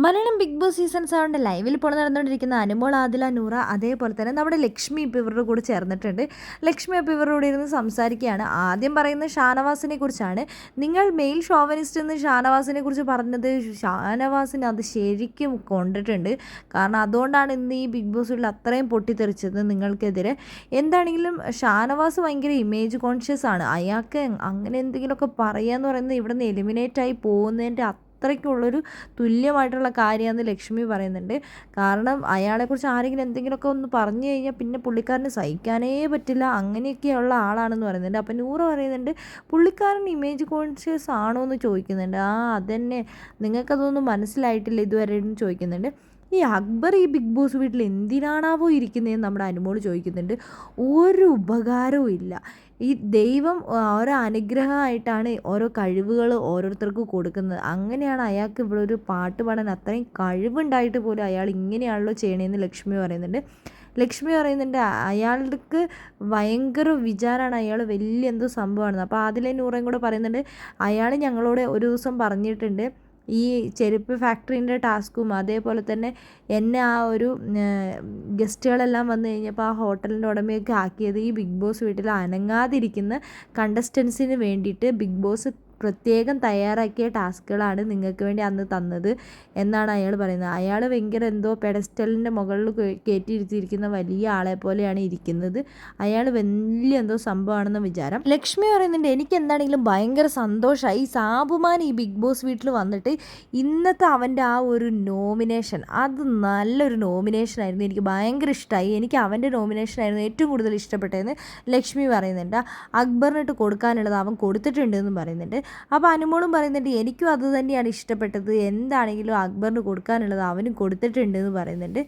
Malayalam big boss season 7 ലൈവിൽ ഇപ്പോൾ നടന്നുകൊണ്ടിരിക്കുന്ന അനുമോൾ, ആദില, നൂറ, അതേപോലെ തന്നെ നമ്മുടെ ലക്ഷ്മി ഇപ്പോൾ ഇവരുടെ കൂടെ ചേർന്നിട്ടുണ്ട്. ലക്ഷ്മി അപ്പോൾ ഇവരുടെ കൂടെ ഇരുന്ന് സംസാരിക്കുകയാണ്. ആദ്യം പറയുന്നത് ഷാനവാസിനെ കുറിച്ചാണ്. നിങ്ങൾ മെയിൽ ഷോവനിസ്റ്റ് എന്ന് ഷാനവാസിനെ കുറിച്ച് പറഞ്ഞത് ഷാനവാസിന് അത് ശരിക്കും കൊണ്ടിട്ടുണ്ട്. കാരണം അതുകൊണ്ടാണ് ഇന്ന് ഈ ബിഗ് ബോസ് വീട്ടിൽ അത്രയും പൊട്ടിത്തെറിച്ചത് നിങ്ങൾക്കെതിരെ. എന്താണെങ്കിലും ഷാനവാസ് ഭയങ്കര ഇമേജ് കോൺഷ്യസ് ആണ്. അയാൾക്ക് അങ്ങനെ എന്തെങ്കിലുമൊക്കെ പറയുക എന്ന് പറയുന്നത് ഇവിടെ നിന്ന് എലിമിനേറ്റായി പോകുന്നതിൻ്റെ അത്രയ്ക്കുള്ളൊരു തുല്യമായിട്ടുള്ള കാര്യമാണെന്ന് ലക്ഷ്മി പറയുന്നുണ്ട്. കാരണം അയാളെക്കുറിച്ച് ആരെങ്കിലും എന്തെങ്കിലുമൊക്കെ ഒന്ന് പറഞ്ഞു കഴിഞ്ഞാൽ പിന്നെ പുള്ളിക്കാരന് സഹിക്കാനേ പറ്റില്ല, അങ്ങനെയൊക്കെയുള്ള ആളാണെന്ന് പറയുന്നുണ്ട്. അപ്പം നൂറ് പറയുന്നുണ്ട് പുള്ളിക്കാരൻ ഇമേജ് കോൺഷ്യസ് ആണോ എന്ന് ചോദിക്കുന്നുണ്ട്. അതന്നെ, നിങ്ങൾക്കതൊന്നും മനസ്സിലായിട്ടില്ല ഇതുവരെ എന്ന് ചോദിക്കുന്നുണ്ട്. ഈ അക്ബർ ഈ ബിഗ് ബോസ് വീട്ടിൽ എന്തിനാണാവോ ഇരിക്കുന്നതെന്ന് നമ്മുടെ അനുമോള് ചോദിക്കുന്നുണ്ട്. ഒരു ഉപകാരവും ഇല്ല. ഈ ദൈവം ഓരോ അനുഗ്രഹമായിട്ടാണ് ഓരോ കഴിവുകൾ ഓരോരുത്തർക്കും കൊടുക്കുന്നത്. അങ്ങനെയാണ് അയാൾക്ക് ഇവിടെ ഒരു പാട്ട് പാടാൻ അത്രയും കഴിവുണ്ടായിട്ട് പോലും അയാൾ ഇങ്ങനെയാണല്ലോ ചെയ്യണതെന്ന് ലക്ഷ്മി പറയുന്നുണ്ട്. ലക്ഷ്മി പറയുന്നുണ്ട് അയാൾക്ക് ഭയങ്കര വിചാരമാണ്, അയാൾ വലിയ എന്തോ സംഭവമാണ്. അപ്പോൾ അതിലെ നൂറേം കൂടെ പറയുന്നുണ്ട് അയാൾ ഞങ്ങളോട് ഒരു ദിവസം പറഞ്ഞിട്ടുണ്ട് ഈ ചെരുപ്പ് ഫാക്ടറീൻ്റെ ടാസ്കും അതേപോലെ തന്നെ എന്നെ ആ ഒരു ഗസ്റ്റുകളെല്ലാം വന്നു കഴിഞ്ഞപ്പോൾ ആ ഹോട്ടലിൻ്റെ ഉടമയൊക്കെ ആക്കിയത് ഈ ബിഗ് ബോസ് വീട്ടിൽ അനങ്ങാതിരിക്കുന്ന കണ്ടസ്റ്റൻസിന് വേണ്ടിയിട്ട് ബിഗ് ബോസ് പ്രത്യേകം തയ്യാറാക്കിയ ടാസ്കുകളാണ് നിങ്ങൾക്ക് വേണ്ടി അന്ന് തന്നത് എന്നാണ് അയാൾ പറയുന്നത്. അയാൾ ഭയങ്കര എന്തോ പെഡസ്റ്റലിൻ്റെ മുകളിൽ കയറ്റിയിരുത്തിയിരിക്കുന്ന വലിയ ആളെ പോലെയാണ് ഇരിക്കുന്നത്. അയാൾ വലിയ എന്തോ സംഭവമാണെന്ന് വിചാരം. ലക്ഷ്മി പറയുന്നുണ്ട് എനിക്ക് എന്താണെങ്കിലും ഭയങ്കര സന്തോഷമായി ഈ സാബുമാൻ ഈ ബിഗ് ബോസ് വീട്ടിൽ വന്നിട്ട് ഇന്നത്തെ അവൻ്റെ ആ ഒരു നോമിനേഷൻ അത് നല്ലൊരു നോമിനേഷനായിരുന്നു. എനിക്ക് ഭയങ്കര ഇഷ്ടമായി. എനിക്ക് അവൻ്റെ നോമിനേഷനായിരുന്നു ഏറ്റവും കൂടുതൽ ഇഷ്ടപ്പെട്ടതെന്ന് ലക്ഷ്മി പറയുന്നുണ്ട്. അക്ബറിനിട്ട് കൊടുക്കാനുള്ളത് അവൻ കൊടുത്തിട്ടുണ്ട് എന്നും പറയുന്നുണ്ട്. അപ്പോൾ അനുമോളും പറയുന്നുണ്ട് എനിക്കും അത് തന്നെയാണ് ഇഷ്ടപ്പെട്ടത്, എന്താണെങ്കിലും അക്ബറിന് കൊടുക്കാനുള്ളത് അവനും കൊടുത്തിട്ടുണ്ട് എന്ന് പറയുന്നുണ്ട്.